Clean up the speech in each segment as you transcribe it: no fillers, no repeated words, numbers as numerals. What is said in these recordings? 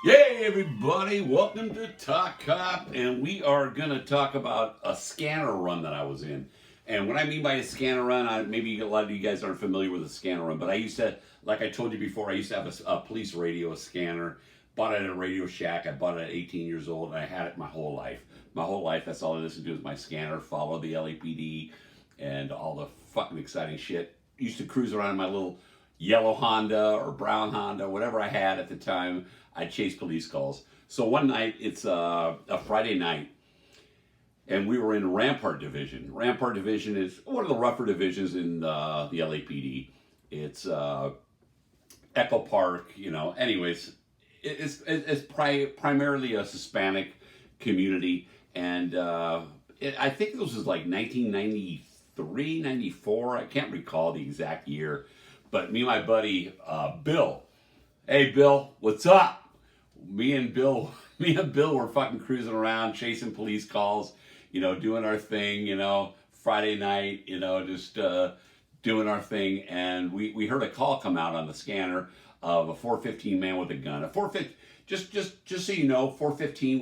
Yay, everybody! Welcome to Talk Cop, and we are going to talk about a scanner run that I was in. And what I mean by a scanner run, maybe a lot of you guys aren't familiar with a scanner run, but I used to, like I told you before, I used to have a police radio scanner. Bought it at a Radio Shack. I bought it at 18 years old, and I had it my whole life. My whole life, that's all I listened to is my scanner, follow the LAPD, and all the fucking exciting shit. Used to cruise around in my little yellow Honda or brown Honda, whatever I had at the time. I'd chase police calls. So one night, it's a Friday night, and we were in Rampart Division. Rampart Division is one of the rougher divisions in the LAPD. It's Echo Park, Anyways, it's primarily a Hispanic community, and I think this was like 1993, 94. I can't recall the exact year, but me and my buddy Bill. Hey Bill, what's up? Me and Bill were fucking cruising around, chasing police calls, doing our thing, Friday night, just doing our thing, and we heard a call come out on the scanner of a 415 man with a gun. A 415, just so you know, 415.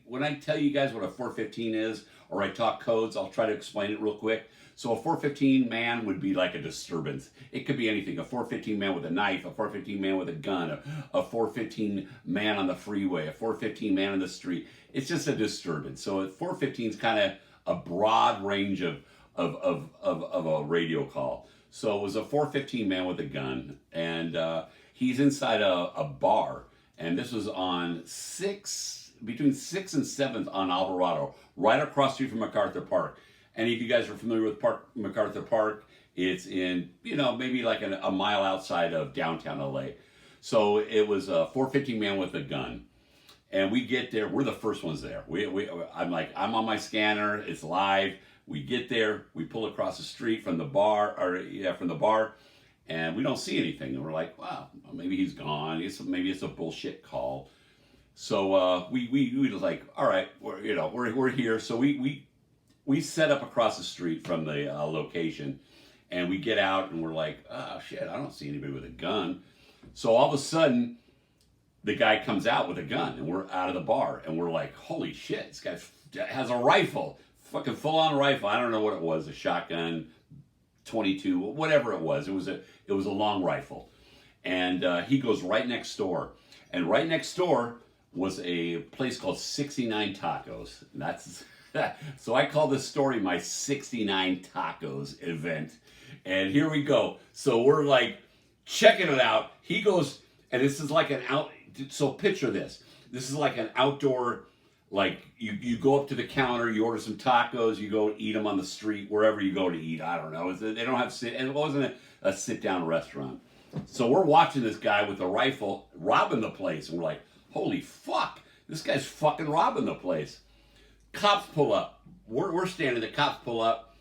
When I tell you guys what a 415 is, or I talk codes, I'll try to explain it real quick. So a 415 man would be like a disturbance. It could be anything. A 415 man with a knife, a 415 man with a gun, a 415 man on the freeway, a 415 man on the street. It's just a disturbance. So a 415 is kind of a broad range of a radio call. So it was a 415 man with a gun, and he's inside a bar, and this was on between 6th and 7th on Alvarado, right across the street from MacArthur Park. Any of you guys are familiar with MacArthur Park? It's in, maybe like a mile outside of downtown LA. So it was a 415 man with a gun. And we get there, we're the first ones there. I'm on my scanner, it's live. We get there, we pull across the street from the bar, and we don't see anything. And we're like, wow, maybe he's gone. Maybe it's a bullshit call. So we was like, all right, we're here. So we set up across the street from the location, and we get out, and we're like, oh shit, I don't see anybody with a gun. So all of a sudden, the guy comes out with a gun, and we're out of the bar, and we're like, holy shit, this guy has a rifle, fucking full-on rifle. I don't know what it was, a shotgun, 22, whatever it was. It was a long rifle, and he goes right next door, and right next door was a place called 69 Tacos. And that's so I call this story my 69 Tacos event. And here we go. So we're like checking it out. He goes, and this is like so picture this. This is like an outdoor, like you go up to the counter, you order some tacos, you go eat them on the street, wherever you go to eat. I don't know. They don't have and it wasn't a sit-down restaurant. So we're watching this guy with a rifle robbing the place. And we're like, holy fuck, this guy's fucking robbing the place. Cops pull up. We're standing. The cops pull up.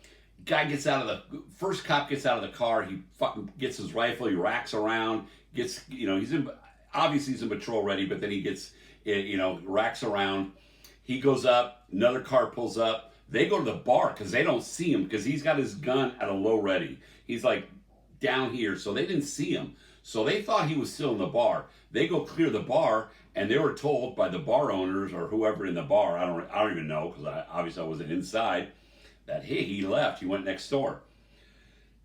First cop gets out of the car. He fucking gets his rifle. He racks around. Obviously he's in patrol ready, but then he gets, racks around. He goes up. Another car pulls up. They go to the bar because they don't see him because he's got his gun at a low ready. He's like down here, so they didn't see him. So they thought he was still in the bar. They go clear the bar, and they were told by the bar owners or whoever in the bar, I don't even know because obviously I wasn't inside, that hey, he left. He went next door.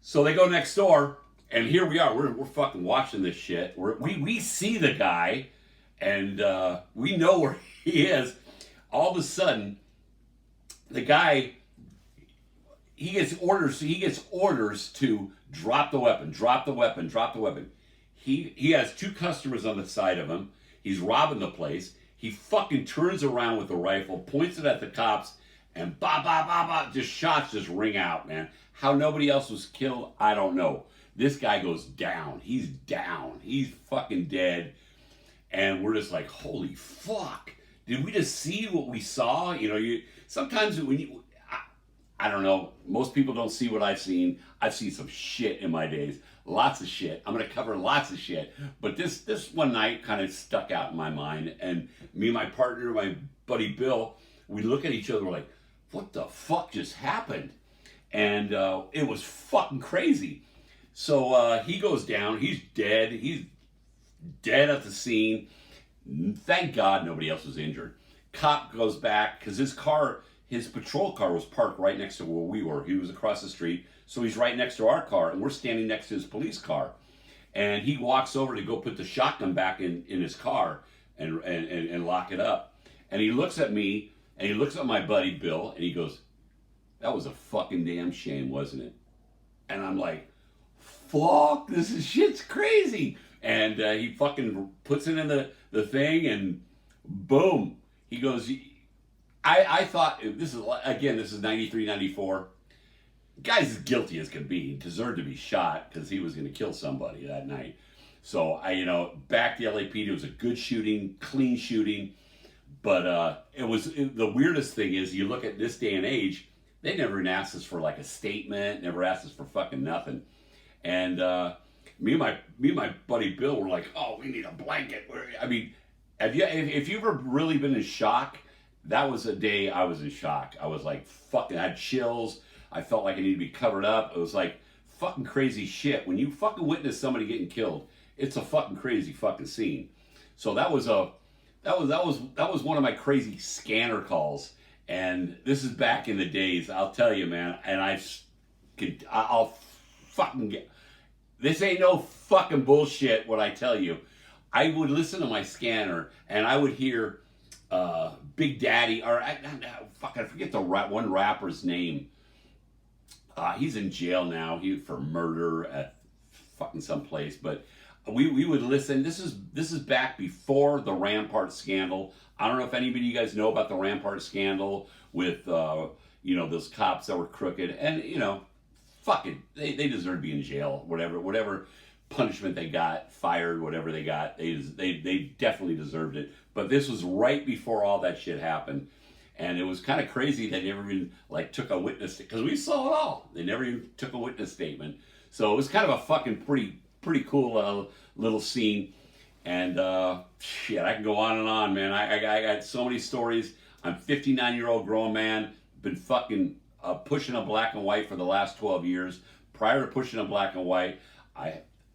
So they go next door, and here we are. We're fucking watching this shit. We see the guy, and we know where he is. All of a sudden, the guy, he gets orders to drop the weapon. He has two customers on the side of him. He's robbing the place. He fucking turns around with the rifle, points it at the cops, and ba ba ba ba, just shots just ring out, man. How nobody else was killed, I don't know. This guy goes down. He's down. He's fucking dead. And we're just like, holy fuck. Did we just see what we saw? Sometimes when you, I don't know, most people don't see what I've seen. I've seen some shit in my days. Lots of shit. I'm going to cover lots of shit. But this one night kind of stuck out in my mind. And me and my partner, my buddy Bill, we look at each other, we're like, what the fuck just happened? And it was fucking crazy. So he goes down. He's dead. He's dead at the scene. Thank God nobody else was injured. Cop goes back because his patrol car was parked right next to where we were. He was across the street, so he's right next to our car, and we're standing next to his police car. And he walks over to go put the shotgun back in his car and lock it up. And he looks at me, and he looks at my buddy Bill, and he goes, "That was a fucking damn shame, wasn't it?" And I'm like, "Fuck, shit's crazy." And he fucking puts it in the thing, and boom. He goes, I thought, this is 93, 94. Guy's as guilty as can be. He deserved to be shot because he was going to kill somebody that night. So, back to LAPD. It was a good shooting, clean shooting. But the weirdest thing is, you look at this day and age, they never even asked us for like a statement, never asked us for fucking nothing. And me and my buddy Bill were like, "Oh, we need a blanket." I mean, if you've ever really been in shock, that was a day I was in shock. I was like, fucking, I had chills. I felt like I needed to be covered up. It was like fucking crazy shit. When you fucking witness somebody getting killed, it's a fucking crazy fucking scene. So that was one of my crazy scanner calls. And this is back in the days, I'll tell you, man. And I'll fucking get, this ain't no fucking bullshit what I tell you. I would listen to my scanner and I would hear Big Daddy, or I forget the one rapper's name. He's in jail now. For murder at fucking someplace. But we would listen. This is back before the Rampart scandal. I don't know if anybody of you guys know about the Rampart scandal with those cops that were crooked, and fuck it, they deserve to be in jail. Whatever punishment they got, fired, whatever they got, they definitely deserved it. But this was right before all that shit happened. And it was kind of crazy that they never even took a witness, because we saw it all. They never even took a witness statement. So it was kind of a fucking pretty cool little scene. And shit, I can go on and on, man. I got so many stories. I'm a 59-year-old grown man. Been fucking pushing a black and white for the last 12 years. Prior to pushing a black and white,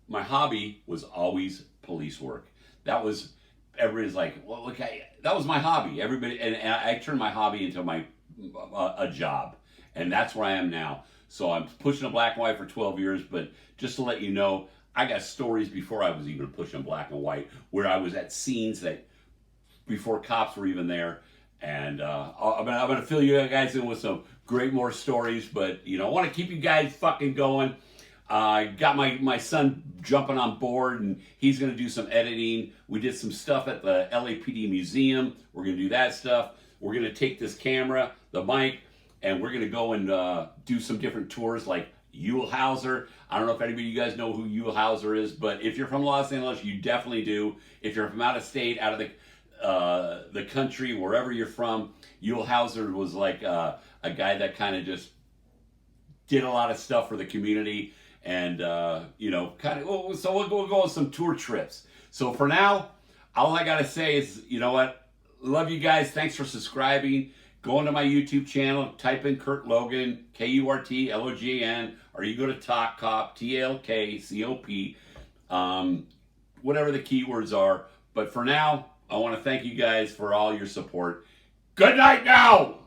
my hobby was always police work. That was, everybody's like, well, look, that was my hobby. Everybody, and I turned my hobby into a job, and that's where I am now. So I'm pushing a black and white for 12 years, but just to let you know, I got stories before I was even pushing black and white, where I was at scenes that before cops were even there. And I'm going to fill you guys in with some great more stories, but I want to keep you guys fucking going. I got my son jumping on board, and he's going to do some editing. We did some stuff at the LAPD museum. We're going to do that stuff. We're going to take this camera, the mic, and we're going to go and do some different tours like Yule Hauser. I don't know if anybody of you guys know who Yule Hauser is, but if you're from Los Angeles, you definitely do. If you're from out of state, out of the country, wherever you're from, Yule Hauser was like a guy that kind of just did a lot of stuff for the community. And, so we'll go on some tour trips. So for now, all I got to say is, you know what? Love you guys. Thanks for subscribing. Go into my YouTube channel, type in Kurt Logan, KurtLogan, or you go to Talk Cop, TALKCOP, whatever the keywords are. But for now, I want to thank you guys for all your support. Good night now!